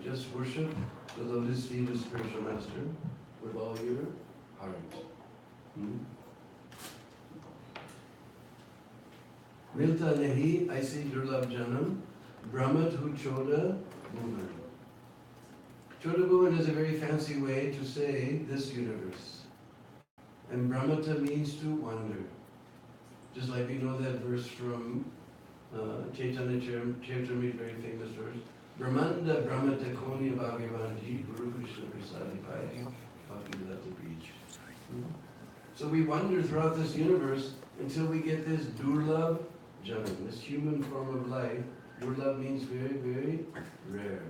Just worship the lotus feet of spiritual master with all your heart. Milta nahi aisi durlabh janam brahmat hu choda bhuvan. Choda bhuvan is a very fancy way to say this universe. And brahmata means to wander. Just like we know that verse from Chaitanya Charitamrita, very famous verse. Brahmanda Brahmata Konya Bhagavanji Guru Krishna Prasadi Pai Bhakti Lata Preach. So we wander throughout this universe until we get this durlabh janam, this human form of life. Durlabh means very, very rare.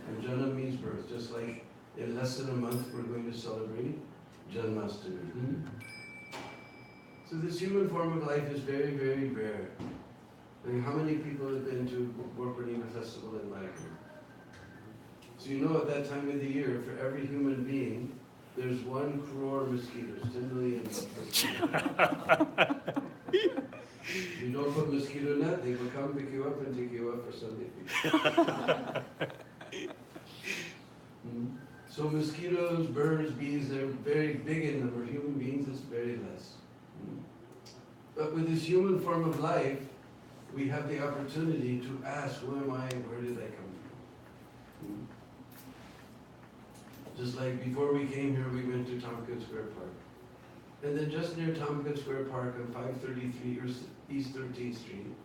And janam means birth. Just like in less than a month we're going to celebrate Janmashtami. So this human form of life is very, very rare. I mean, how many people have been to Gorpurnima festival in Mayapur? So you know at that time of the year, for every human being, there's 1 crore mosquitoes, 10 million mosquitoes. If you don't put mosquito net, they will come pick you up and take you up for Sunday feast. So mosquitoes, birds, bees, they're very big in number. Human beings, it's very less. But with this human form of life, we have the opportunity to ask, who am I, where did I come from? Just like before we came here, we went to Tompkins Square Park. And then just near Tompkins Square Park on 533 or East 13th Street,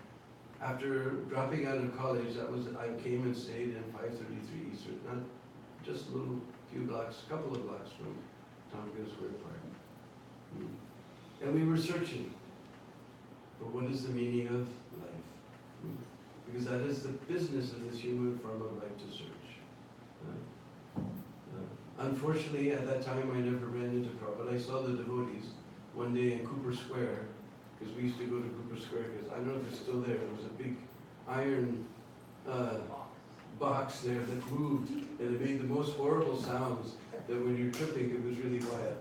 after dropping out of college, I came and stayed in 533 East, not just a few blocks, a couple of blocks from Tompkins Square Park. And we were searching for what is the meaning of life. Because that is the business of this human form of life, to search. Unfortunately, at that time, I never ran into Prabhupada. I saw the devotees one day in Cooper Square, because we used to go to Cooper Square, because I don't know if it's still there. There was a big iron box there that moved, and it made the most horrible sounds, that when you're tripping, it was really quiet.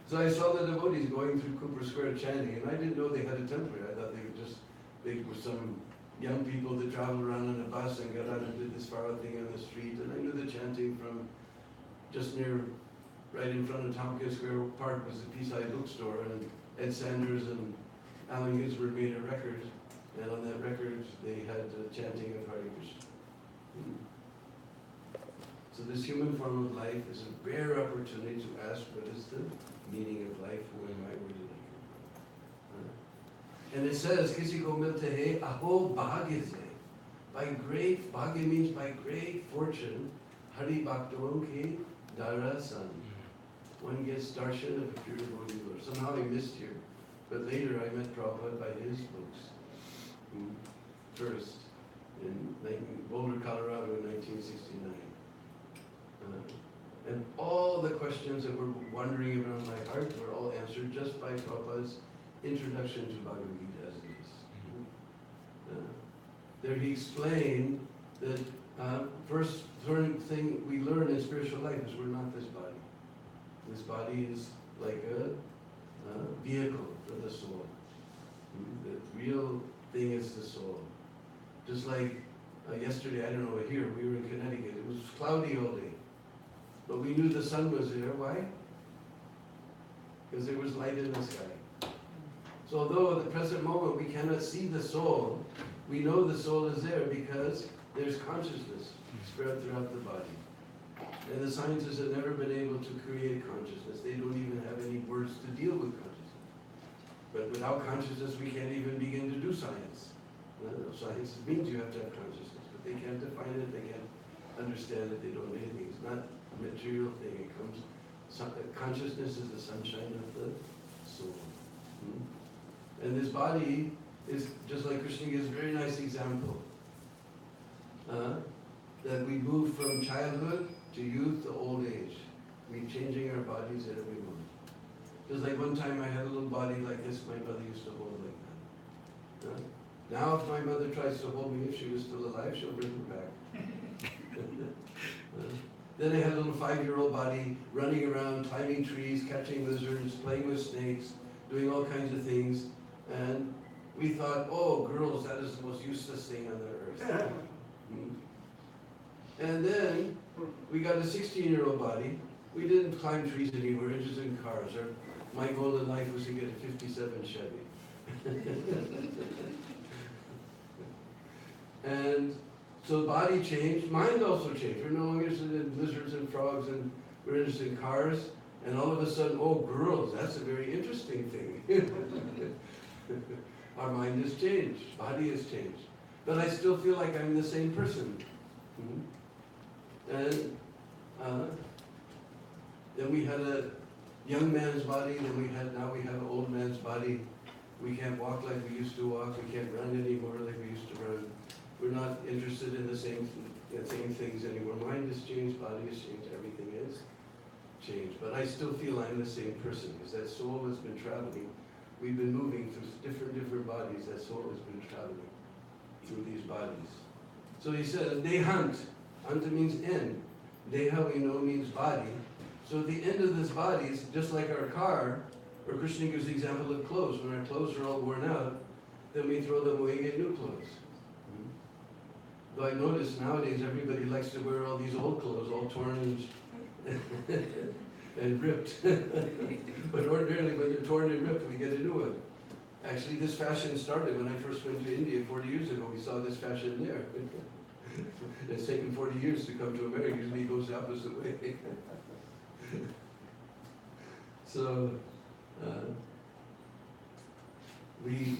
So I saw the devotees going through Cooper Square chanting, and I didn't know they had a temple. I thought they were some young people that traveled around on a bus and got out and did this far out thing on the street. And I knew the chanting from just near, right in front of Tompkins Square Park was the Peaside bookstore, and Ed Sanders and Alan Ginsberg made a record, and on that record they had chanting of Hare Krishna. So this human form of life is a rare opportunity to ask, what is the meaning of life? Who am I? Where did I come from? And it says, Kisi ko milte hai, aho bhagya se. By great, bhagya means by great fortune, Hari Bhaktavan ke darasan. One gets darshan of a pure devotee Lord. Somehow I missed here, but later I met Prabhupada by his books. First, in Boulder, Colorado in 1969. And all the questions that were wandering around my heart were all answered just by Prabhupada's introduction to Bhagavad Gita as it is. There he explained that first thing we learn in spiritual life is we're not this body. This body is like a vehicle for the soul. The real thing is the soul. Just like yesterday, I don't know, here, we were in Connecticut. It was cloudy all day. But we knew the sun was there. Why? Because there was light in the sky. So although at the present moment we cannot see the soul, we know the soul is there because there's consciousness spread throughout the body. And the scientists have never been able to create consciousness. They don't even have any words to deal with consciousness. But without consciousness, we can't even begin to do science. Science means you have to have consciousness, but they can't define it, they can't understand it, they don't know anything. It's not a material thing. It comes, consciousness is the sunshine of the soul. And this body is, just like Krishna gives a very nice example, that we move from childhood to youth to old age. We're changing our bodies at every moment. Just like one time I had a little body like this, my mother used to hold like that. Now if my mother tries to hold me, if she was still alive, she'll bring me back. Then I had a little 5-year-old body running around, climbing trees, catching lizards, playing with snakes, doing all kinds of things. And we thought, oh, girls, that is the most useless thing on the earth. And then we got a 16-year-old body. We didn't climb trees anymore, we were interested in cars. My goal in life was to get a 57 Chevy. And so the body changed, mind also changed. We're no longer interested in lizards and frogs, and we're interested in cars. And all of a sudden, oh, girls, that's a very interesting thing. Our mind has changed, body has changed. But I still feel like I'm the same person. And then we had a young man's body, and now we have an old man's body. We can't walk like we used to walk, we can't run anymore like we used to run. We're not interested in the same things anymore. Mind has changed, body has changed, everything is changed. But I still feel I'm the same person, because that soul has been traveling. We've been moving through different bodies, that soul has been traveling through these bodies. So he says, Dehant. Anta means end. Deha we know means body. So at the end of this body is just like our car, or Krishna gives the example of clothes. When our clothes are all worn out, then we throw them away and get new clothes. Though I notice nowadays everybody likes to wear all these old clothes, all torn and ripped. But ordinarily when they're torn and ripped, we get a new one. Actually, this fashion started when I first went to India 40 years ago. We saw this fashion there. It's taken 40 years to come to America. Usually it goes the opposite way. So, we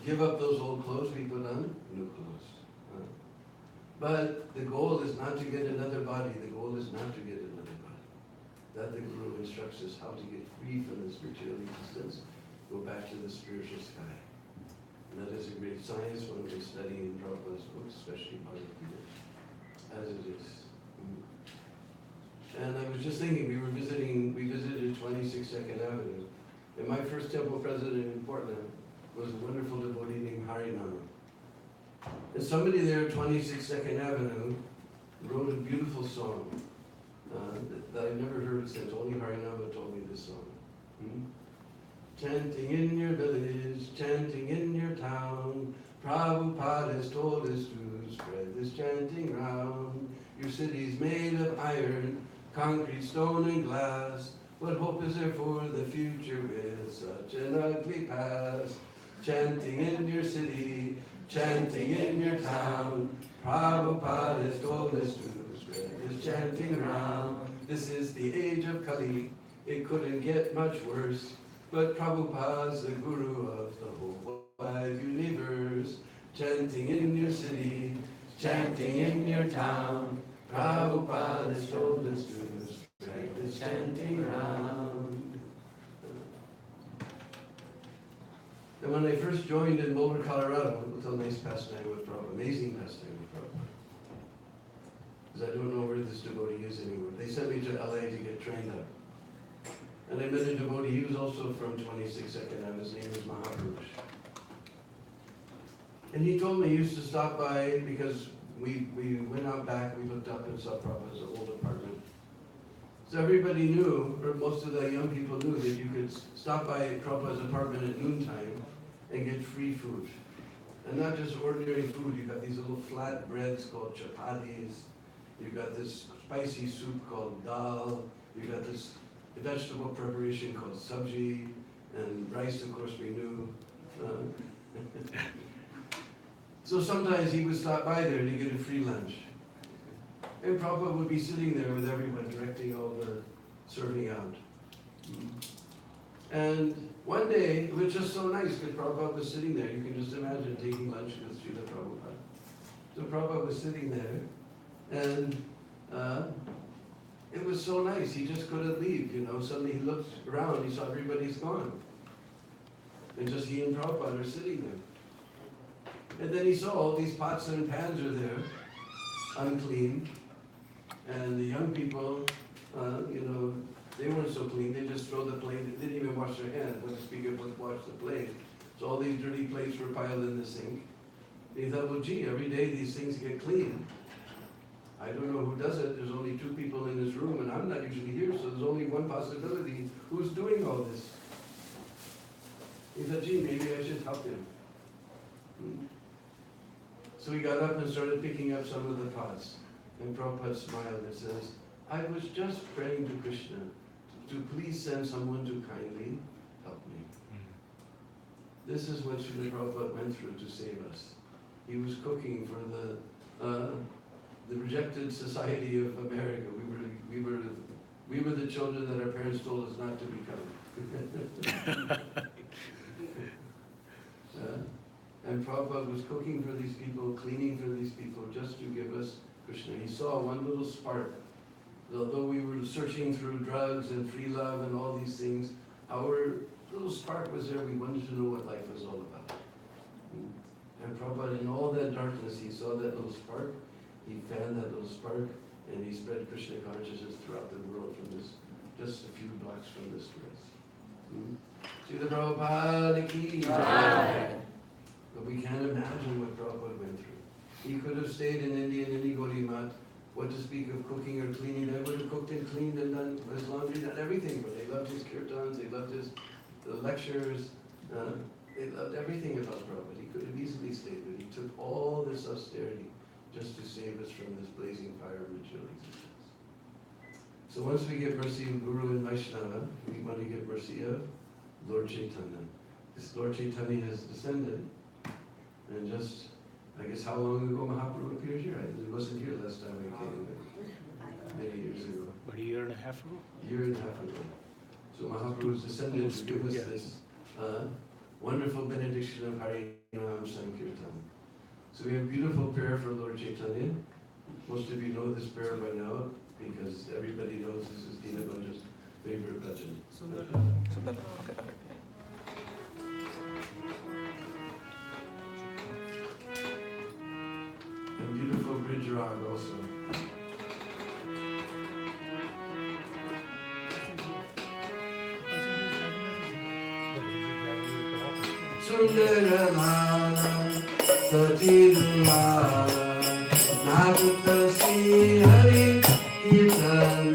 give up those old clothes, we put on new clothes. But the goal is not to get another body. The goal is not to get another body. That the Guru instructs us how to get free from this material existence, go back to the spiritual sky. And that is a great science when we're studying Prabhupada's books, especially Bhakti, as it is. And I was just thinking, we visited 26 Second Avenue. And my first temple president in Portland was a wonderful devotee named Harinama. And somebody there at 26 Second Avenue wrote a beautiful song that I've never heard since. Only Harinama told me this song. Chanting in your village, chanting in your town, Prabhupada has told us to spread this chanting round. Your city's made of iron, concrete, stone, and glass. What hope is there for the future with such an ugly past? Chanting in your city, chanting in your town, Prabhupada has told us to spread this chanting round. This is the age of Kali, it couldn't get much worse, but Prabhupada's the guru of the whole wide universe. Chanting in your city, chanting in your town, Prabhupada has told us to spread this chanting round. And when I first joined in Boulder, Colorado, it was a nice pastime with Prabhupada, amazing pastime with Prabhupada. Because I don't know where this devotee is anymore. They sent me to LA to get trained up. And I met a devotee, he was also from 26 Second Avenue, his name was Mahapurush. And he told me he used to stop by because we went out back, we looked up and saw Prabhupada's old apartment. So everybody knew, or most of the young people knew, that you could stop by Prabhupada's apartment at noontime and get free food. And not just ordinary food, you got these little flat breads called chapatis, you got this spicy soup called dal, you got this vegetable preparation called sabji, and rice, of course, we knew. So sometimes he would stop by there to get a free lunch. And Prabhupada would be sitting there with everyone, directing all the serving out. And one day, it was just so nice because Prabhupada was sitting there. You can just imagine taking lunch with Srila Prabhupada. So Prabhupada was sitting there, and it was so nice. He just couldn't leave, you know. Suddenly he looked around, he saw everybody's gone. And just he and Prabhupada are sitting there. And then he saw all these pots and pans are there, unclean. And the young people, you know, they weren't so clean. They just throw the plate. They didn't even wash their hands. What the speaker would wash the plate. So all these dirty plates were piled in the sink. And he thought, well, gee, every day these things get clean. I don't know who does it. There's only 2 people in this room, and I'm not usually here, so there's only one possibility. Who's doing all this? He thought, gee, maybe I should help him. So he got up and started picking up some of the pots. And Prabhupada smiled and says, I was just praying to Krishna to please send someone to kindly help me. This is what Srila Prabhupada went through to save us. He was cooking for the rejected society of America. We were the children that our parents told us not to become. And Prabhupada was cooking for these people, cleaning for these people, just to give us Krishna. He saw one little spark. Although we were searching through drugs and free love and all these things, our little spark was there. We wanted to know what life was all about. And Prabhupada, in all that darkness, he saw that little spark. He fanned that little spark, and he spread Krishna consciousness throughout the world from this, just a few blocks from this place. Srila Prabhupada ki jai. But we can't imagine what Prabhupada went He could have stayed in India in any Gaudiya Math. What to speak of cooking or cleaning? They would have cooked and cleaned and done his laundry, done everything. But they loved his kirtans, they loved his lectures, they loved everything about Prabhupada. He could have easily stayed, but he took all this austerity just to save us from this blazing fire of material existence. So once we get mercy of Guru and Vaishnava, we want to get mercy of Lord Chaitanya. This Lord Chaitanya has descended, and just, I guess, how long ago Mahaprabhu appeared here? I wasn't here last time I came, many years ago. About a year and a half ago? Year and a half ago. So Mahaprabhu has descended to give us this wonderful benediction of Hari Nam Sankirtan. So we have beautiful prayer for Lord Chaitanya. Most of you know this prayer by now, because everybody knows this is Deena Bandhu's favorite bhajan. And beautiful bridge rag also. Sundaramala, Yasoda-dulal, Nagata Sri Hari Kirtan.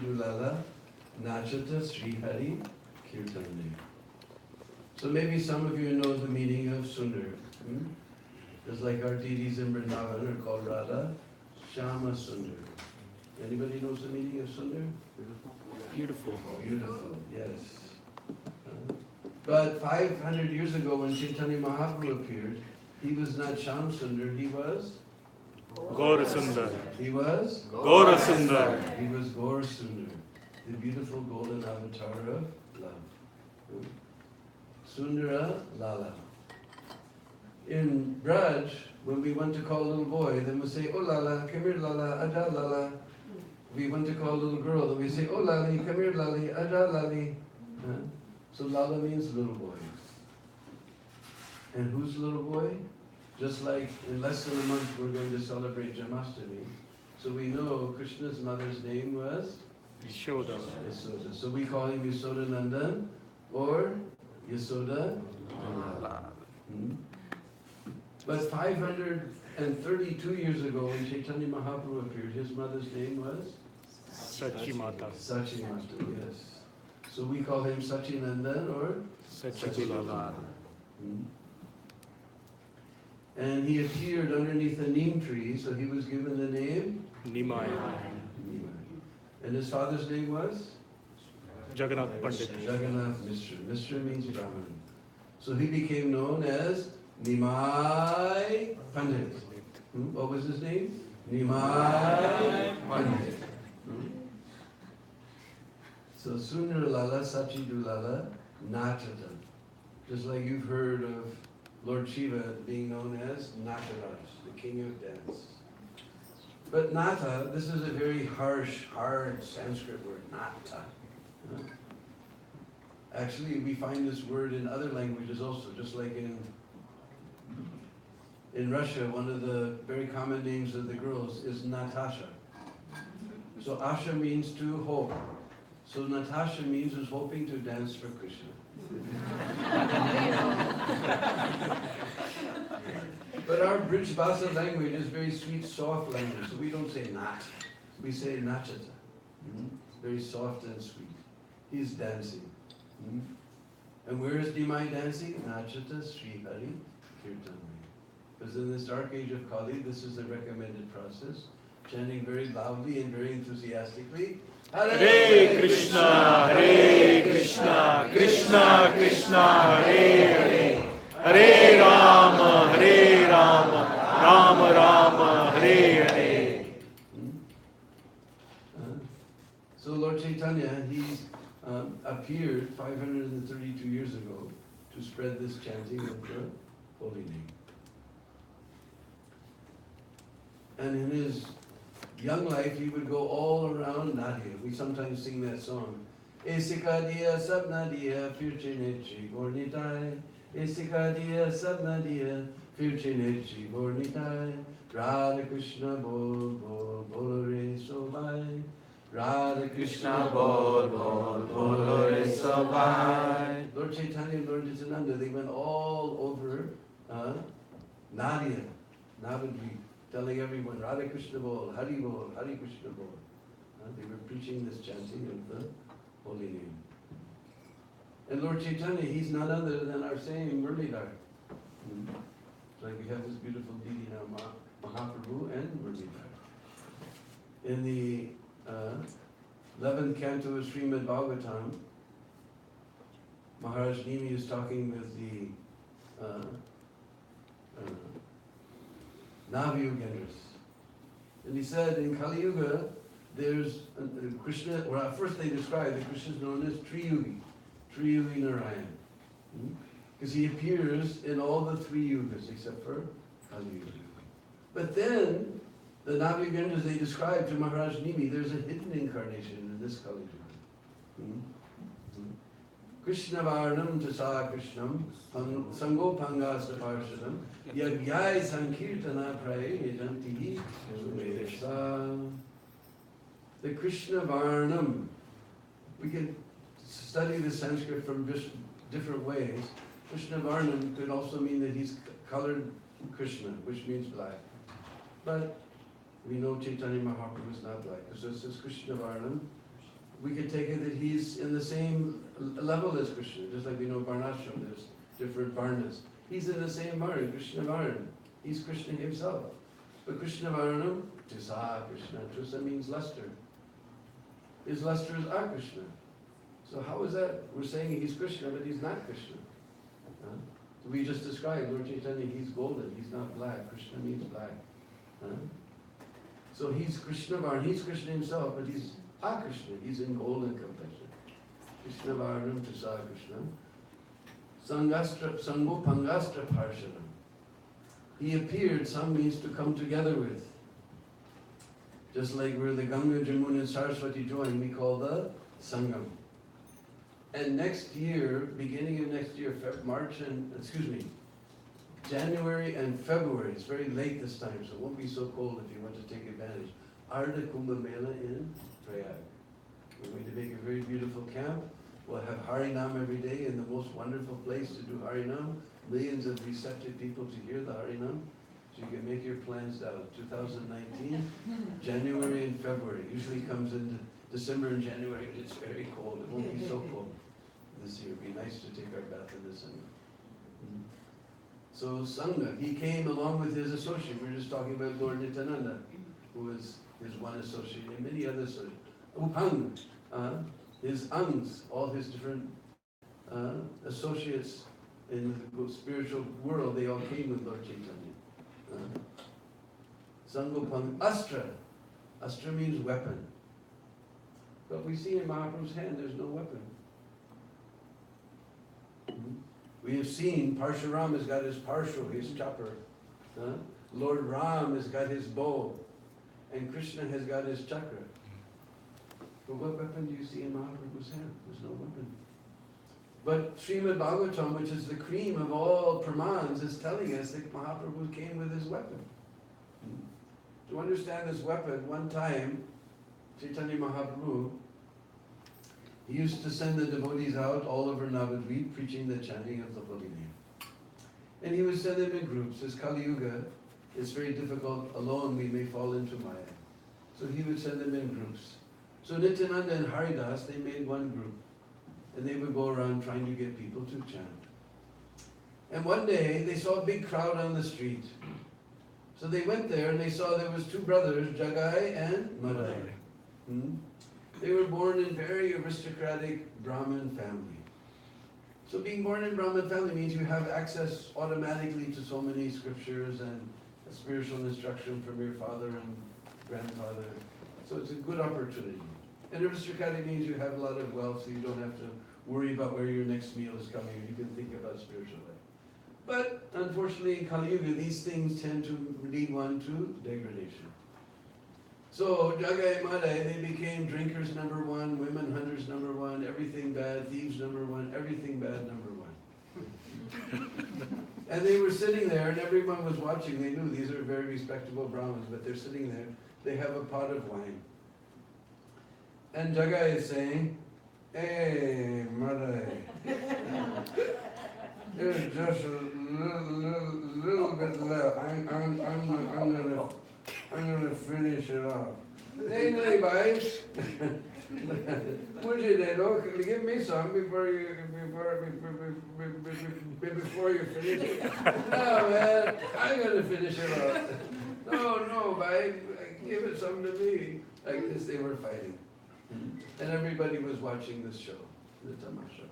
Yasoda-dulal Nachata Sri Hari Kirtane. So maybe some of you know the meaning of Sundar. Just like our deities in Vrindavan are called Radha, Shama Sundar. Anybody knows the meaning of Sundar? Beautiful. Beautiful, yes. But 500 years ago when Chaitanya Mahaprabhu appeared, he was not Sham Sundar, he was? Gaura Sundar. He was? Gaura Sundar. He was Gaur Sundar, the beautiful golden avatar of love. Sundara Lala. In Braj, when we want to call a little boy, then we say, Oh Lala, come here Lala, Ada Lala. We want to call a little girl, then we say, Oh Lali, come here Lali, Ada Lali. So Lala means little boy. And who's little boy? Just like in less than a month we're going to celebrate Janmashtami. So we know Krishna's mother's name was? Yasoda. Yasoda. So we call him Yasoda-nandan or Yasoda-dulal. But 532 years ago when Chaitanya Mahaprabhu appeared, his mother's name was? Sachimata. Sachimata, yes. So we call him Sachinandan or? Yasoda-dulal. And he appeared underneath a neem tree, so he was given the name? Nimaya. And his father's name was? Jagannath Pandit. Jagannath Mishra. Mishra means Brahman. So he became known as Nimai Pandit. What was his name? Nimai Pandit. So Sundara-lala, Sachi-dulal, Nachata. Just like you've heard of Lord Shiva being known as Nataraj, the king of dance. But Nata, this is a very harsh, hard Sanskrit word, Nata. Actually, we find this word in other languages also, just like in Russia, one of the very common names of the girls is Natasha. So Asha means to hope. So Natasha means who's hoping to dance for Krishna. But our Brij Bhasa language is very sweet, soft language, so we don't say nat. We say nachata. Very soft and sweet. He's dancing. And where is Nimai dancing? Nachata Sri Hari Kirtanmaya. Because in this dark age of Kali, this is the recommended process. Chanting very loudly and very enthusiastically. Hare Krishna, Hare Krishna, Krishna Krishna, Hare Hare, Hare Rama, Hare Rama, Rama Rama, Hare Hare. So Lord Chaitanya, he appeared 532 years ago to spread this chanting of the holy name. And in his young life, he would go all around Nadia. We sometimes sing that song. Esika dia sabna dia firchinechi bornitai. Esika dia sabna dia firchinechi bornitai. Radha Krishna bol bol bol re sobai. Radha Krishna bol bol bol re sobai. Lord Chaitanya and Lord Nityananda, they went all over Nadia, Navadvip, telling everyone, Radha Krishna bol, Hari bol, Hari Krishna bol. They were preaching this chanting of the holy name. And Lord Chaitanya, he's none other than our same Murlidhar. Like we have this beautiful deity now, Mahaprabhu and Murlidhar. In the 11th canto of Srimad Bhagavatam, Maharaj Nimi is talking with the Navyugendras. he said in Kali Yuga, there's Krishna, well, first they describe that Krishna is known as Triyugi, Triyugi Narayan. Because he appears in all the 3 yugas except for Kali Yuga. But then, the Navyagandas they describe to Maharaj Nimi, there's a hidden incarnation in this Kali Yuga. Krishna Varnam Tasa Krishnam, Sango Pangasa Parshadam, Yagyai Sankirtana Praye Nijantihi Vedesa. The Krishna Varnam. We can study the Sanskrit from different ways. Krishna Varnam could also mean that he's colored Krishna, which means black. But we know Chaitanya Mahaprabhu is not black. So it says Krishna Varnam. We could take it that he's in the same level as Krishna, just like we know Varnashram, there's different Varnas. He's in the same Varna, Krishna Varna. He's Krishna himself. But Krishna Varnam, Tisa Krishna. Tisa means luster. His luster is our Krishna. So how is that? We're saying he's Krishna, but he's not Krishna. So we just described Lord Chaitanya, he's golden, he's not black. Krishna means black. So he's Krishna Varna, he's Krishna himself, but he's our Krishna, he's in golden complexion. Krishna Varnam Tisa Krishna. Sango Pangastra Parshadam. He appeared, some means to come together with. Just like where the Ganga, Jamuna and Saraswati join, we call the Sangam. And next year, beginning of next year, January and February, it's very late this time, so it won't be so cold if you want to take advantage. Arda Kumbh Mela in Prayag. We're going to make a very beautiful camp. We'll have Harinam every day in the most wonderful place to do Harinam. Millions of receptive people to hear the Harinam. So you can make your plans down. 2019, January and February. Usually comes into December and January. It's very cold. It won't be so cold this year. It'd be nice to take our bath in the sun. So Sangha, he came along with his associate. We were just talking about Lord Nityananda, who was his one associate, and many other associates. Upang, his angs, all his different associates in the spiritual world, they all came with Lord Chaitanya. Sangopang Astra. Astra means weapon. But we see in Mahaprabhu's hand there's no weapon. We have seen Parshuram has got his parshu, his chopper. Lord Ram has got his bow. And Krishna has got his chakra. But what weapon do you see in Mahaprabhu's hand? There's no weapon. But Srimad Bhagavatam, which is the cream of all pramans, is telling us that Mahaprabhu came with his weapon. To understand this weapon, one time, Chaitanya Mahaprabhu, he used to send the devotees out all over Navadvip preaching the chanting of the holy name. And he would send them in groups. As Kali Yuga, it's very difficult. Alone we may fall into Maya. So he would send them in groups. So Nityananda and Haridas, they made one group. And they would go around trying to get people to chant. And one day, they saw a big crowd on the street. So they went there and they saw there was 2 brothers, Jagai and Madai. They were born in very aristocratic Brahmin family. So being born in Brahmin family means you have access automatically to so many scriptures and spiritual instruction from your father and grandfather. So it's a good opportunity. And aristocratic means you have a lot of wealth, so you don't have to worry about where your next meal is coming. You can think about spiritual life. But unfortunately, in Kali Yuga, these things tend to lead one to degradation. So Jagai and Madai, they became drinkers #1, women hunters #1, everything bad, thieves #1, everything bad #1. And they were sitting there, and everyone was watching. They knew these are very respectable Brahmins, but they're sitting there. They have a pot of wine. And Jagai is saying, "Hey, Madai, there's just a little bit left. I'm gonna finish it off." Hey, guys, give me some before you finish it. No, man, I'm gonna finish it off. No, bye. Give it some to me. Like this, they were fighting. And everybody was watching this show, the tamasha.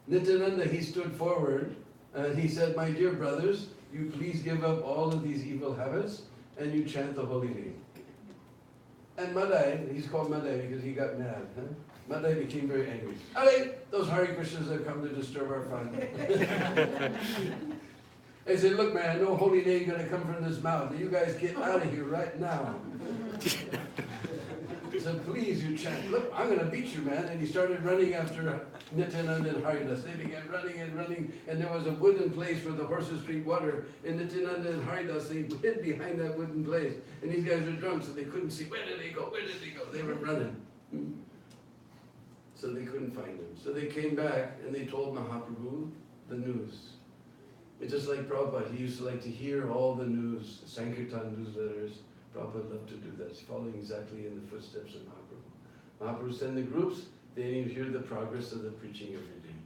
Nityananda, he stood forward and he said, my dear brothers, you please give up all of these evil habits and you chant the holy name. And Madai, he's called Madai because he got mad. Huh? Madai became very angry. Hey, those Hare Krishnas have come to disturb our fun. I said, look man, no holy name going to come from this mouth. You guys get out of here right now. So please, you chant, look, I'm going to beat you, man. And he started running after Nityananda and Haridas. They began running and running, and there was a wooden place where the horses drink water. And Nityananda and Haridas, they hid behind that wooden place. And these guys were drunk, so they couldn't see, where did he go, where did he go? They were running. So they couldn't find him. So they came back, and they told Mahaprabhu the news. It's just like Prabhupada, he used to like to hear all the news, Sankirtan newsletters. Prabhupada loved to do that. It's following exactly in the footsteps of Mahaprabhu. Mahaprabhu sent the groups, they didn't hear the progress of the preaching every day.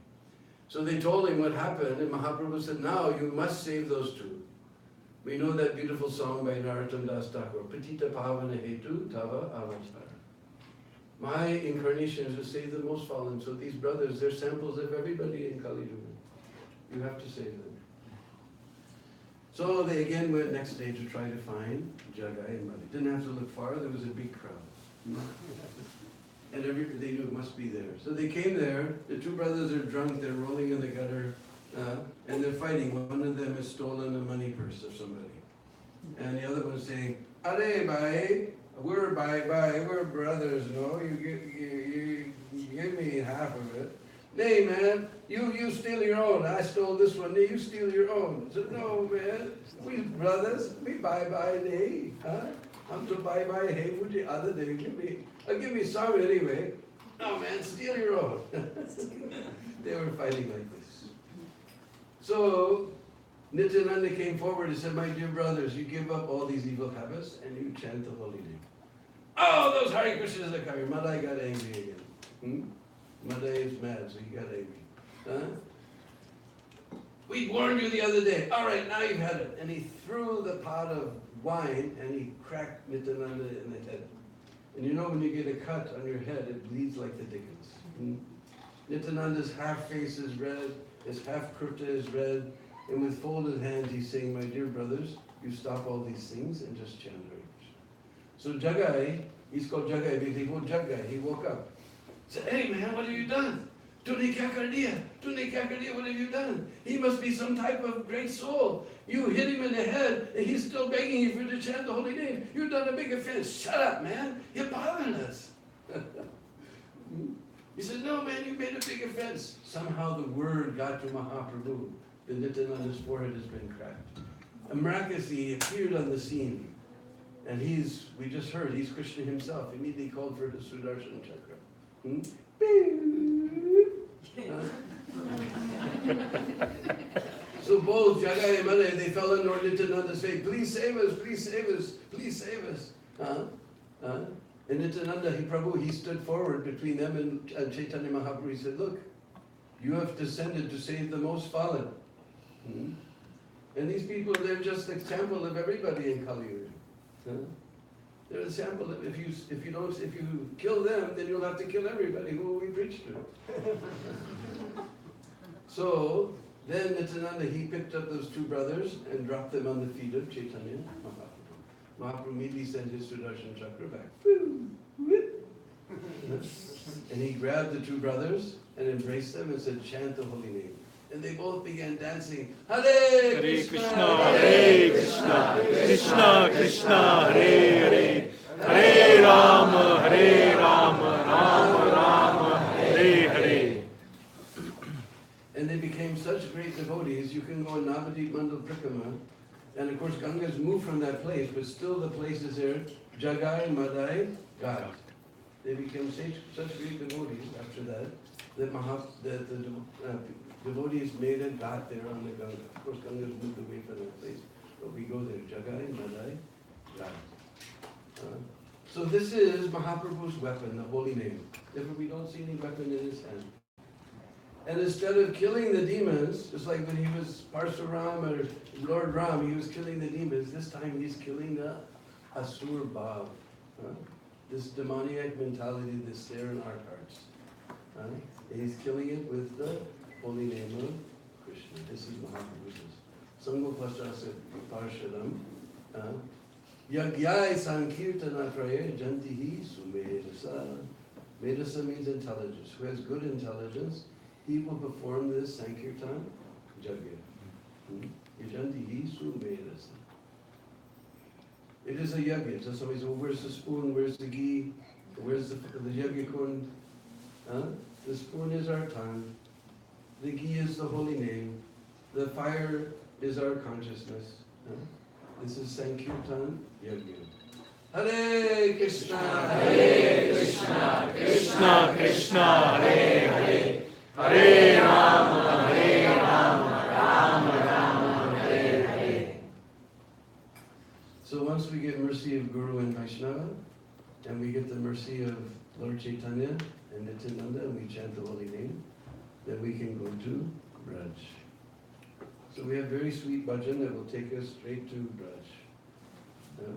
So they told him what happened, and Mahaprabhu said, now you must save those two. We know that beautiful song by Narottam Das Thakur, Patita Pavana Hetu Tava Avatar. My incarnation is to save the most fallen. So these brothers, they're samples of everybody in Kali Yuga. You have to save them. So they again went next day to try to find Jagai and Mali. Didn't have to look far, there was a big crowd. And they knew it must be there. So they came there, the two brothers are drunk, they're rolling in the gutter, and they're fighting. One of them has stolen a money purse of somebody. And the other one's saying, Are bhai, we're brothers, no? You give me half of it. Nay, man, you steal your own. I stole this one. Nay, you steal your own. So no, man, we brothers. We bye nay, huh? I'm to bye hey. Would the other day give me some anyway. No, man, steal your own. They were fighting like this. So Nityananda came forward and said, my dear brothers, you give up all these evil habits and you chant the holy name. Oh, those Hare Krishnas are coming. Madai got angry again. Madai is mad, so he got angry. Huh? We warned you the other day. All right, now you've had it. And he threw the pot of wine and he cracked Nityananda in the head. And you know when you get a cut on your head, it bleeds like the dickens. Nityananda's half face is red, his half kurta is red, and with folded hands he's saying, my dear brothers, you stop all these things and just chant Hare Krishna. So Jagai, he's called Jagai because he called Jagai, he woke up. Said, hey man, what have you done? Tune kya kar diya? What have you done? He must be some type of great soul. You hit him in the head and he's still begging you for you to chant the holy name. You've done a big offense. Shut up, man. You're bothering us. He said, no man, you made a big offense. Somehow the word got to Mahaprabhu. The Nityananda's forehead has been cracked. And miraculously he appeared on the scene. And we just heard, he's Krishna himself. Immediately called for the Sudarshan Chakra. So both Jagai and Madai, they fell on Lord Nityananda saying, please save us, please save us, please save us. And Nityananda, he stood forward between them and Chaitanya Mahaprabhu. He said, look, you have descended to save the most fallen. And these people, they're just an example of everybody in Kali Yuga. They're a sample of if you kill them, then you'll have to kill everybody who we preach to. So then Nityananda, he picked up those two brothers and dropped them on the feet of Chaitanya Mahaprabhu. Mahaprabhu immediately sent his Sudarshan Chakra back. And he grabbed the two brothers and embraced them and said, chant the holy name. And they both began dancing. Hare Krishna, Hare Krishna, Krishna Krishna, Hare Hare, Hare Rama, Rama Rama, Hare Hare. And they became such great devotees. You can go in Navadip Mandal Prikrama, and of course Ganga's moved from that place, but still the place is there. Jagai, Madai, God. They became such great devotees after that the devotees made a ghat there on the Ganga. Of course, Ganga's moved away from that place, but we go there. Jagai, Madai, ghat. So this is Mahaprabhu's weapon, the holy name. Therefore, we don't see any weapon in his hand. And instead of killing the demons, just like when he was Parsuram or Lord Ram, he was killing the demons. This time he's killing the Asur Bhav. This demoniac mentality that's there in our hearts. And he's killing it with the holy name of Krishna. This is Mahaprabhu's. Sangopastasya Parshadam. Yagyai Sankirtana Praye Jantihi Sumedasa. Medasa means intelligence. Who has good intelligence, he will perform this Sankirtan Jagya. Yajantihi Sumedasa. It is a yagya. So somebody says, well, where's the spoon? Where's the ghee? Where's the yagya kund? The spoon is our tongue. The ghee is the holy name. The fire is our consciousness. This is Sankirtan Yagya. Hare Krishna, Hare Krishna, Krishna Krishna, Hare Hare, Hare Rama, Hare Rama, Rama Rama, Hare Hare. So once we get mercy of Guru and Vaishnava, and we get the mercy of Lord Chaitanya and Nityananda, and we chant the holy name, then we can go to Braj. So we have very sweet bhajan that will take us straight to Braj.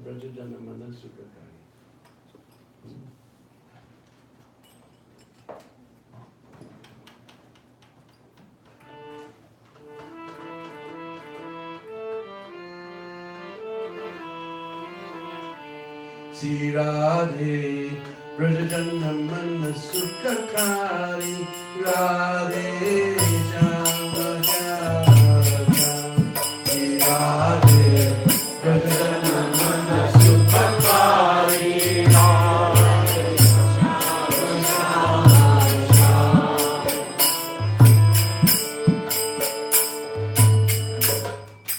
Brajajana Mana Sukhakari. Sri Radhe Brajajana Mana Sukhakari Radhe Jama Jama Sri Radhe Brajajana Mana Sukhakari Radhe Jama Jama.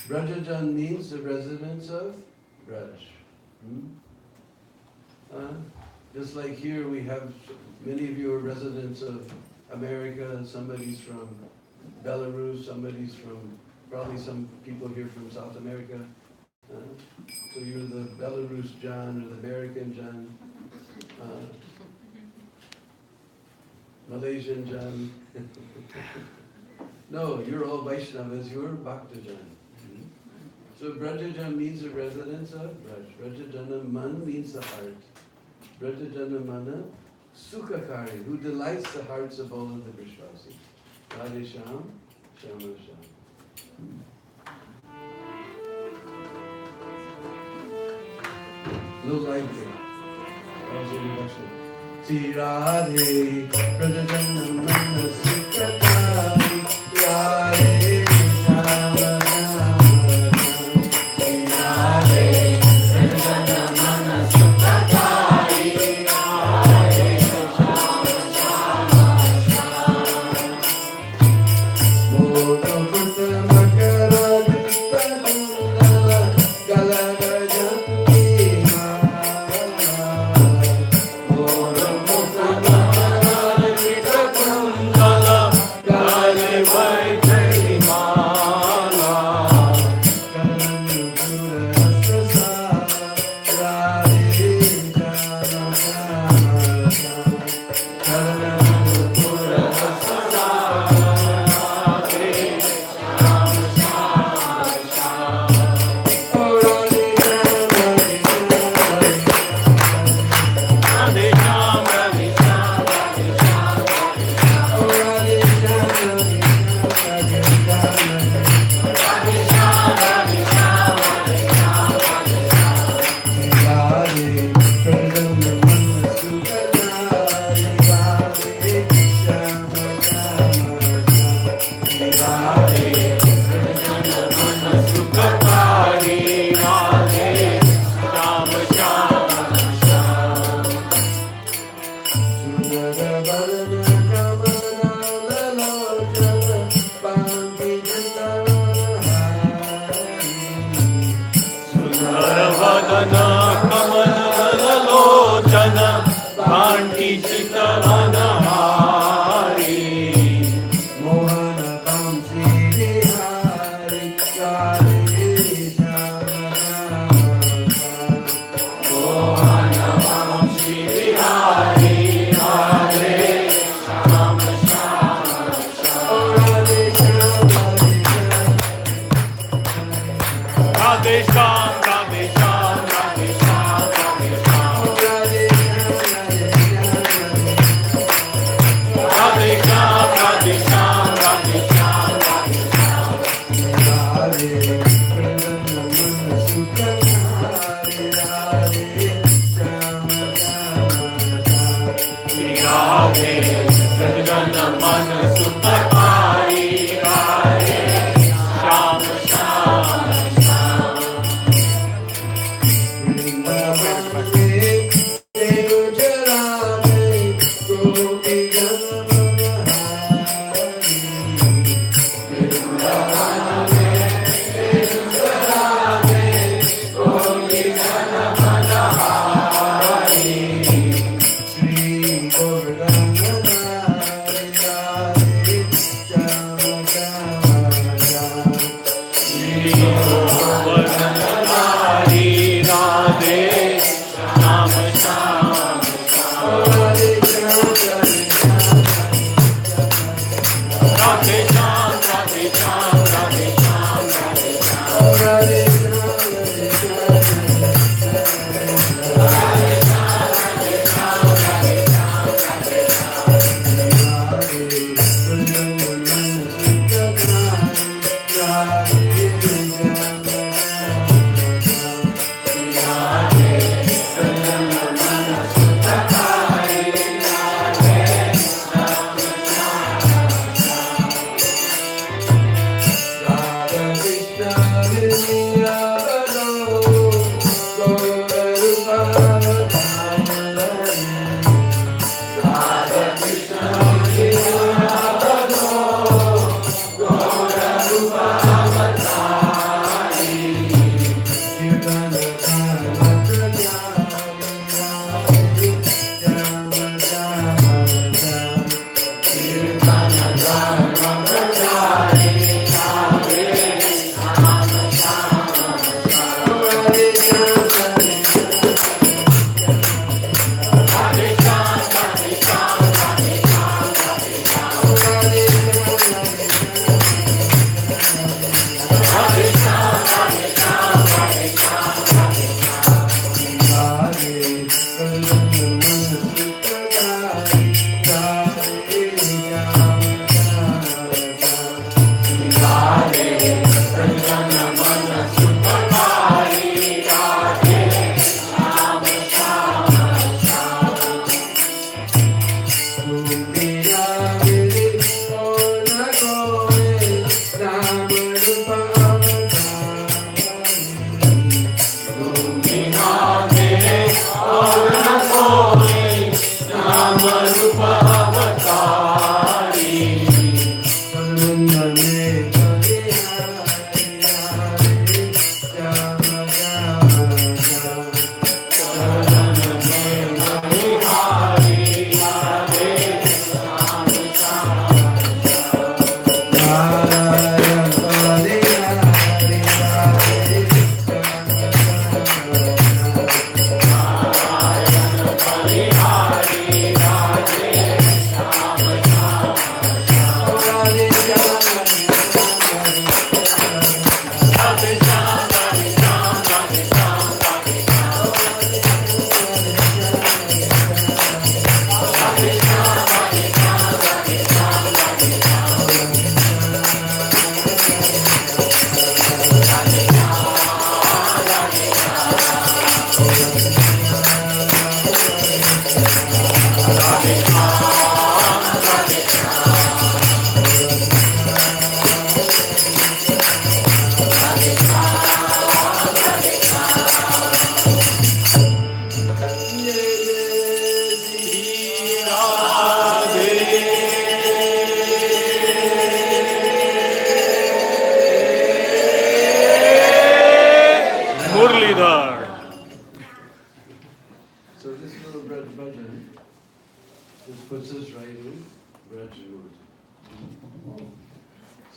Brajajan means the residence of Braj. Just like here, we have many of you are residents of America, somebody's from Belarus, somebody's from, probably some people here from South America. So you're the Belarus John or the American John, Malaysian John. No, you're all Vaishnavas, you're Bhaktajan. So Brajajan means the residence of Braj. Brajajana Man means the heart. Brajajana Mana Sukhakari, who delights the hearts of all of the Vishwasis. Radhe Shyam, Shyama Shyam. Little light here. Also introduction. Sri Radhe Brajajana Mana Sukhakari Radhe Shyama Shyama. Sri Radhe Brajajana Mana Sukhakari. Mohan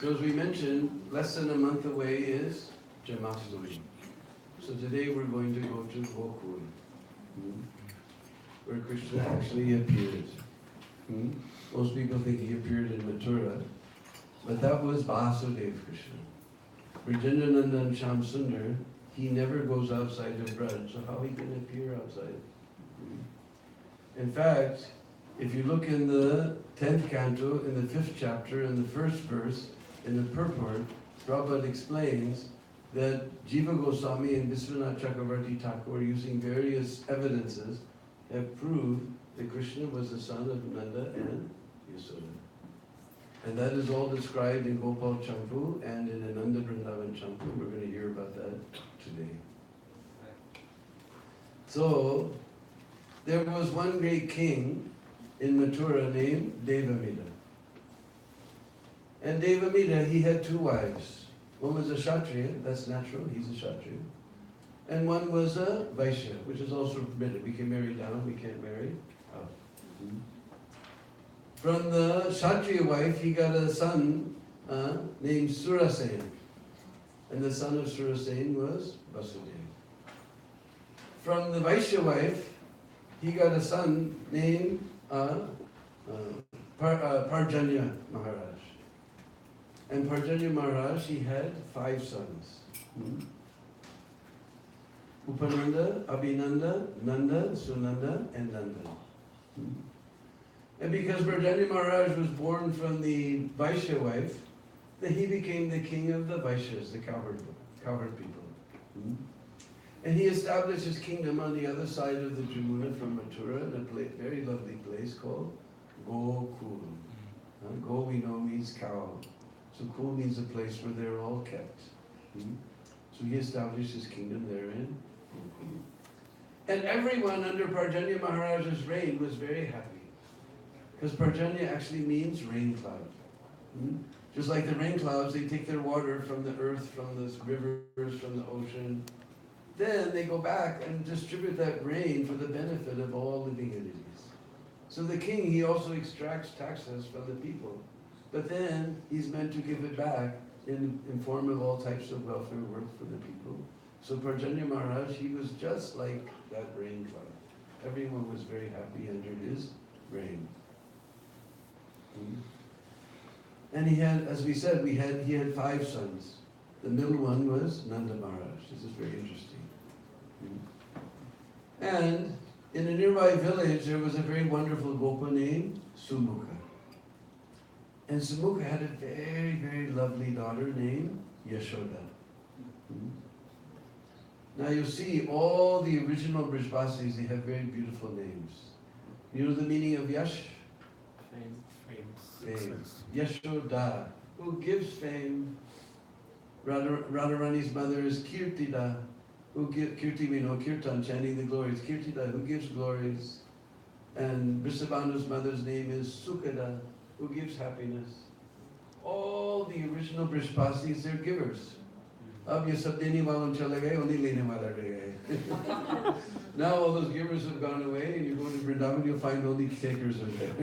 So as we mentioned, less than a month away is Jamasdoli. So today we're going to go to Gokul, where Krishna actually appeared. Most people think he appeared in Mathura, but that was Vasudev Krishna. Brajendranandan Shyam Sundar, he never goes outside of Braj, so how he can appear outside? In fact, if you look in the 10th canto, in the 5th chapter, in the 1st verse, in the purport, Prabhupada explains that Jiva Goswami and Vishwanath Chakravarti Thakur, using various evidences, have proved that Krishna was the son of Nanda and Yasoda. And that is all described in Gopal Champu and in Ananda Vrindavan Champu. We're going to hear about that today. So, there was one great king in Mathura named Devamida. And Devamida, he had 2 wives. One was a Kshatriya, that's natural, he's a Kshatriya. And one was a Vaishya, which is also forbidden. We can marry down, we can't marry up. From the Kshatriya wife, he got a son named Surasen. And the son of Surasen was Vasudeva. From the Vaishya wife, he got a son named Parjanya Maharaj. And Parjanya Maharaj, he had 5 sons. Upananda, Abhinanda, Nanda, Sunanda, and Nanda. And because Parjanya Maharaj was born from the Vaishya wife, then he became the king of the Vaishyas, the cowherd people. And he established his kingdom on the other side of the Jamuna from Mathura, in a very lovely place called Gokul. Go, we know, means cow. So Kul means a place where they're all kept. So he established his kingdom therein. And everyone under Parjanya Maharaj's reign was very happy. Because Parjanya actually means rain cloud. Just like the rain clouds, they take their water from the earth, from the rivers, from the ocean. Then they go back and distribute that rain for the benefit of all living entities. So the king, he also extracts taxes from the people. But then he's meant to give it back in form of all types of welfare work for the people. So Parjanya Maharaj, he was just like that rain cloud. Everyone was very happy under his reign. And he had, as we said, he had 5 sons. The middle one was Nanda Maharaj. This is very interesting. And in a nearby village, there was a very wonderful gopa named Sumukha. And Sumukha had a very, very lovely daughter named Yasoda. Now you see, all the original Brijbasis, they have very beautiful names. You know the meaning of Yash? Fame. Yasoda, who gives fame. Radharani's mother is Kirtida, Kirti we know, Kirtan, chanting the glories. Kirtida, who gives glories. And Vrishabhanu's mother's name is Sukhada, who gives happiness. All the original Brijbasis, they're givers. Ab ye sab dene walon chale gaye, only lene wala reh gaye. Now all those givers have gone away, and you go to Vrindavan, you'll find only takers are there.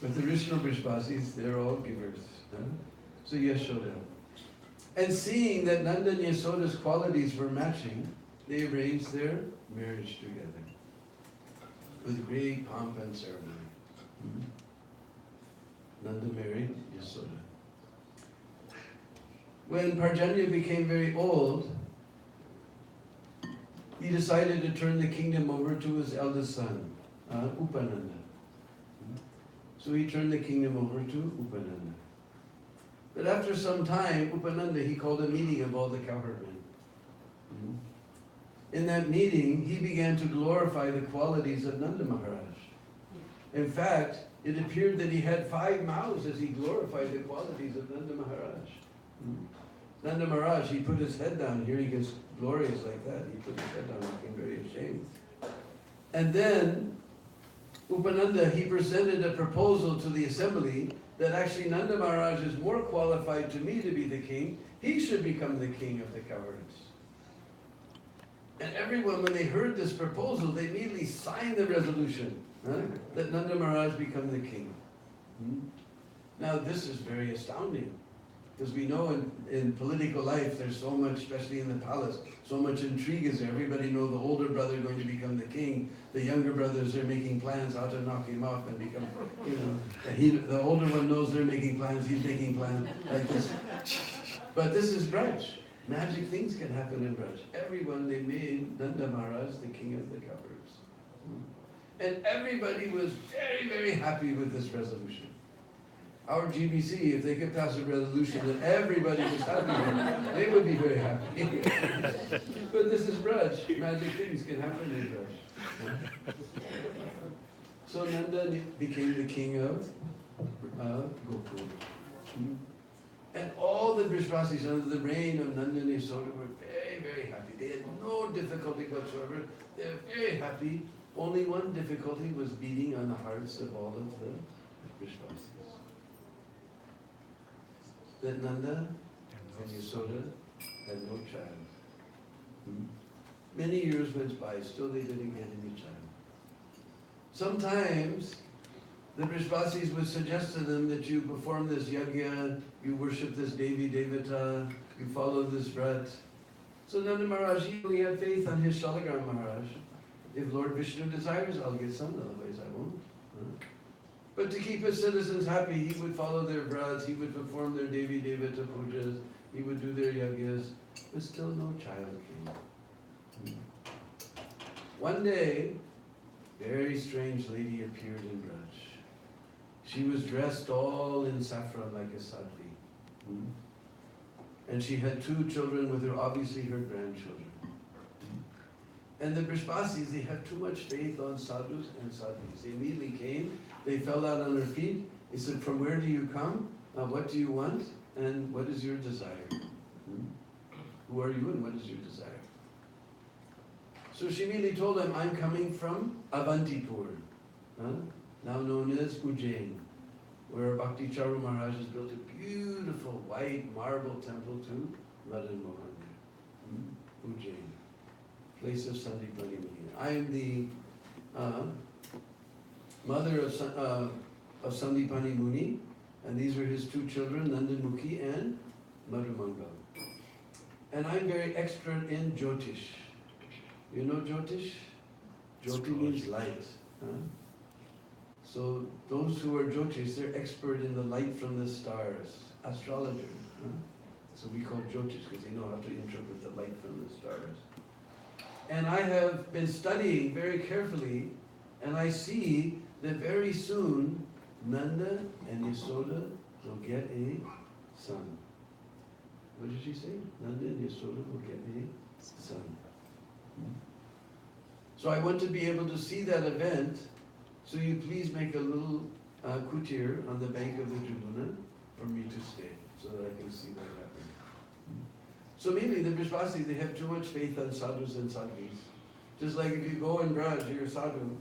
But the original Brijbasis, they're all givers. So Yasoda. And seeing that Nanda and Yasoda's qualities were matching, they arranged their marriage together with great pomp and ceremony. Nanda married Yasoda. When Parjanya became very old, he decided to turn the kingdom over to his eldest son, Upananda. So he turned the kingdom over to Upananda. But after some time, Upananda, he called a meeting of all the cowherdmen. In that meeting, he began to glorify the qualities of Nanda Maharaj. In fact, it appeared that he had 5 mouths as he glorified the qualities of Nanda Maharaj. Nanda Maharaj, he put his head down. Here he gets glorious like that. He put his head down looking very ashamed. And then Upananda, he presented a proposal to the assembly that actually Nanda Maharaj is more qualified to me to be the king. He should become the king of the cowherds. And everyone, when they heard this proposal, they immediately signed the resolution that Nanda Maharaj become the king. Now this is very astounding, because we know in political life there's so much, especially in the palace, so much intrigue is there. Everybody knows the older brother is going to become the king. The younger brothers are making plans how to knock him off and become, the older one knows they're making plans, he's making plans like this. But this is Braj. Magic things can happen in Braj. Everyone, they made Nanda Maharaj the king of the cowherds. And everybody was very, very happy with this resolution. Our GBC, if they could pass a resolution that everybody was happy with, they would be very happy. But this is Braj. Magic things can happen in Braj. So Nanda became the king of Gokul. And all the Brijbasis under the reign of Nanda and Yasoda were very, very happy. They had no difficulty whatsoever. They were very happy. Only one difficulty was beating on the hearts of all of the Brijbasis. That Nanda and Yasoda had no child. Many years went by, still they didn't get any child. Sometimes the Brishbasis would suggest to them that you perform this yajna, you worship this Devi Devata, you follow this vrat. So Nanda Maharaj, he only had faith on his Shalagram Maharaj. If Lord Vishnu desires, I'll get some, otherwise I won't. But to keep his citizens happy, he would follow their vrats, he would perform their Devi Devata pujas, he would do their yajnas, but still no child came. One day, very strange lady appeared in Braj. She was dressed all in saffron like a sadhvi. And she had 2 children with her, obviously her grandchildren. And the Brishbasis, they had too much faith on sadhus and sadhvis. They immediately came, they fell out on their feet. They said, from where do you come? What do you want? And what is your desire? Who are you and what is your desire? So she immediately told them, I'm coming from Avantipur, now known as Ujjain, where Bhakti Charu Maharaj has built a beautiful white marble temple to Madan Mohan. Ujjain, place of Sandipani Muni. I am the mother of Sandipani Muni, and these were his 2 children, Nandanmukhi and Madhumangal. And I'm very expert in Jyotish. You know Jyotish? Jyoti means light. So those who are Jyotish, they're expert in the light from the stars, astrologers. So we call Jyotish because they know how to interpret the light from the stars. And I have been studying very carefully, and I see that very soon Nanda and Yasoda will get a son. What did she say? Nanda and Yasoda will get a son. So I want to be able to see that event, so you please make a little kutir on the bank of the Jamuna for me to stay, so that I can see that happen. So mainly the Brishbasis, they have too much faith on sadhus and sadhvis. Just like if you go in Braj, you're a sadhu.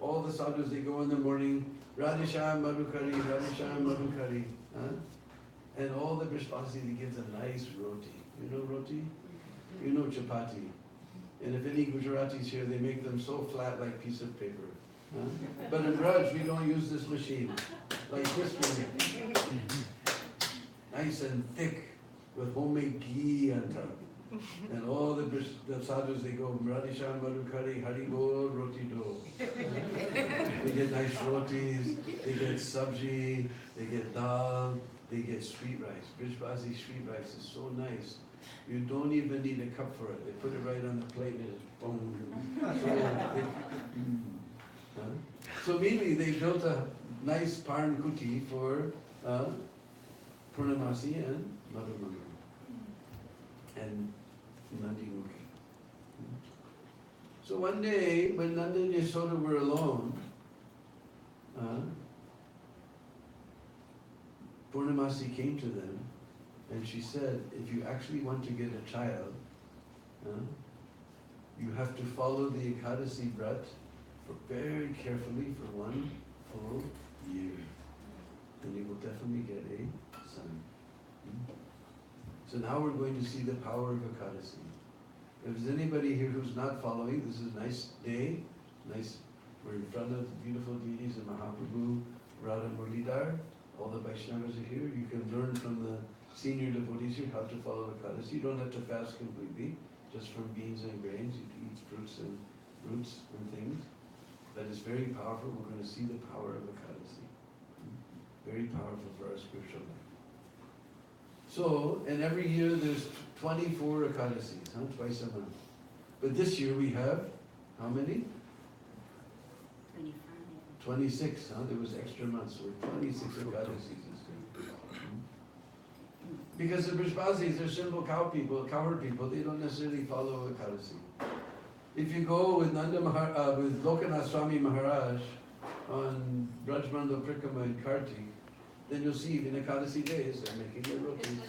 All the sadhus, they go in the morning, Radhisham Madhukari, Radhisham Madhukari. And all the Brishbasis, they give a nice roti. You know roti? You know chapati. And if any Gujaratis here, they make them so flat like piece of paper. But in Braj, we don't use this machine. Like this one. Nice and thick, with homemade ghee on top. And all the sadhus, they go, Radhisham Madhukari, Hari Bol, Roti Do. They get nice rotis, they get sabji, they get dal, they get sweet rice. Brishbasi sweet rice is so nice. You don't even need a cup for it. They put it right on the plate and it's boom. So immediately they built a nice parn kuti for Purnamasi and Madhumangal and Nandimukhi. So one day when Nanda and Yasoda were alone, Purnamasi came to them and she said, if you actually want to get a child, you have to follow the Ekadasi Vrat very carefully for 1 full year. And you will definitely get a son. So now we're going to see the power of Ekadasi. If there's anybody here who's not following, this is a nice day. We're in front of the beautiful deities of Mahaprabhu, Radha Murlidhar. All the Vaishnavas are here. You can learn from the senior devotees here how to follow Ekadasi. You don't have to fast completely, just from beans and grains. You can eat fruits and roots and things. But it's very powerful. We're going to see the power of Ekadasi. Very powerful for our spiritual life. So, and every year there's 24 Ekadasis, twice a month. But this year we have, how many? 26, there was extra months, so 26 Ekadasis this year. Because the Brishbasis, they're simple cowherd people, they don't necessarily follow Ekadasi. If you go with with Lokanath Swami Maharaj on Brajmando Prikama in Kartik, then you'll see in Ekadasi days they're making their rotis.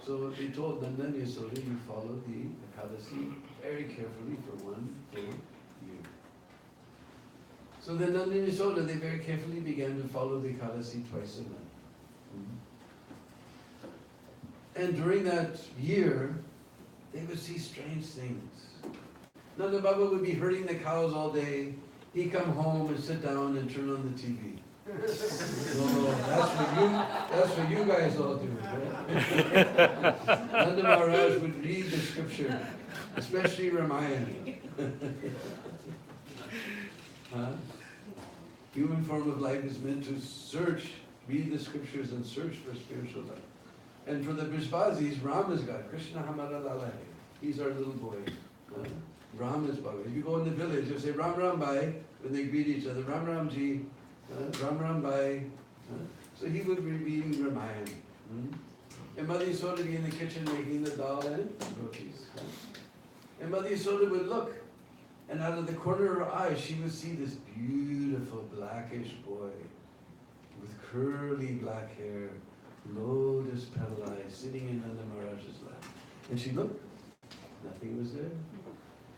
So they told Nanda and Yasoda, you follow the Ekadasi very carefully for 1 full year. So then Nanda and Yasoda, they very carefully began to follow the Ekadasi twice a month. And during that year, they would see strange things. Nanda Baba would be herding the cows all day. He'd come home and sit down and turn on the TV. Oh, that's what you guys all do. Right? Nanda Maharaj would read the scripture, especially Ramayana. Huh? Human form of life is meant to search, read the scriptures and search for spiritual life. And for the Brishbazis, Ram is God. Krishna Hamara Lalai. He's our little boy. Ram is Baba. If you go in the village, you say Ram Ram Bhai when they greet each other. Ram Ram Ji. Ram Ram Bhai. So he would be reading Ramayana. And Mother Yasoda would be in the kitchen making the dal and rotis. And Mother Yasoda would look, and out of the corner of her eye, she would see this beautiful blackish boy with curly black hair, lotus petal eyes, sitting in Nanda Maharaj's lap. And she looked, nothing was there.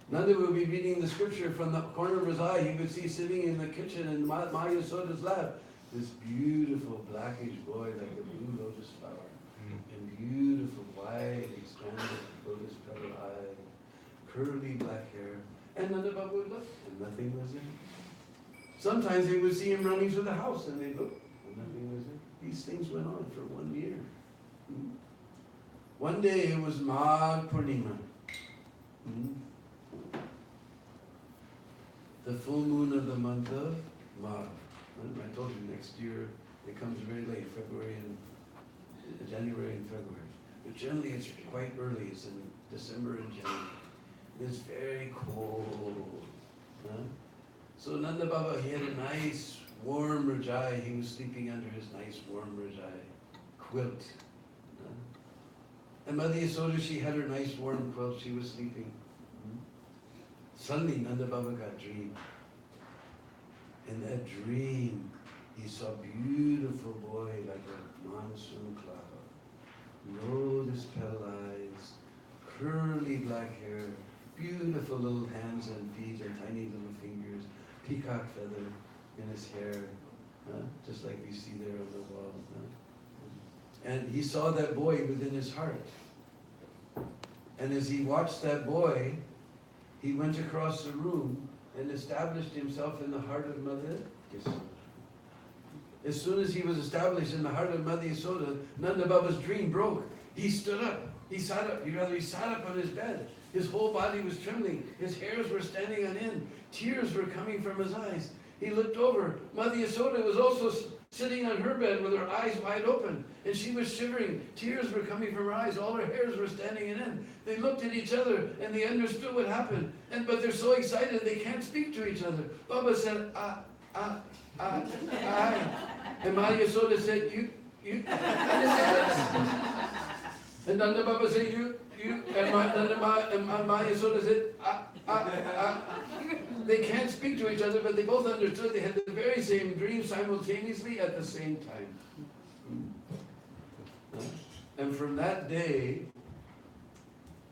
Nanda would be reading the scripture from the corner of his eye. He would see sitting in the kitchen in Maya Yasoda's lap, this beautiful blackish boy like a blue lotus flower. And beautiful white expanded lotus petal eye, curly black hair. And Nanda Baba would look, and nothing was there. Sometimes they would see him running through the house, and they'd look, and nothing was there. These things went on for 1 year. One day it was Magh Purnima. The full moon of the month of Magh. I told you next year it comes very late, January and February. But generally it's quite early, it's in December and January. It's very cold. So Nanda Baba, he had a nice warm rajai. He was sleeping under his nice warm rajai quilt. And Mother Yasoda, she had her nice warm quilt. She was sleeping. Suddenly Nanda Baba got a dream. In that dream, he saw a beautiful boy like a monsoon cloud. Lotus petal eyes, curly black hair, beautiful little hands and feet and tiny little fingers, peacock feather in his hair, just like we see there on the wall. And he saw that boy within his heart. And as he watched that boy, he went across the room and established himself in the heart of Mother Yasoda. As soon as he was established in the heart of Mother Yasoda, Nanda Baba's dream broke. He stood up. He sat up. He sat up on his bed. His whole body was trembling. His hairs were standing on end. Tears were coming from his eyes. He looked over. Mother Yasoda was also sitting on her bed with her eyes wide open. And she was shivering. Tears were coming from her eyes. All her hairs were standing on end. They looked at each other and they understood what happened. But they're so excited they can't speak to each other. Baba said, And Mother Yasoda said, you. And Nanda Baba said, you. And Maya Yasoda said, They can't speak to each other, but they both understood they had the very same dream simultaneously at the same time. And from that day,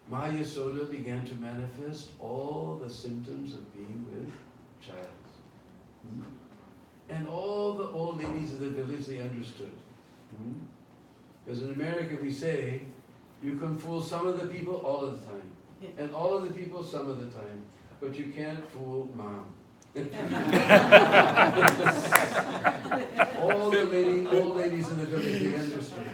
Maya Yasoda began to manifest all the symptoms of being with child. And all the old ladies of the village, they understood. Because in America we say, you can fool some of the people all of the time. And all of the people some of the time. But you can't fool Mom. All the old ladies in the village, they understood.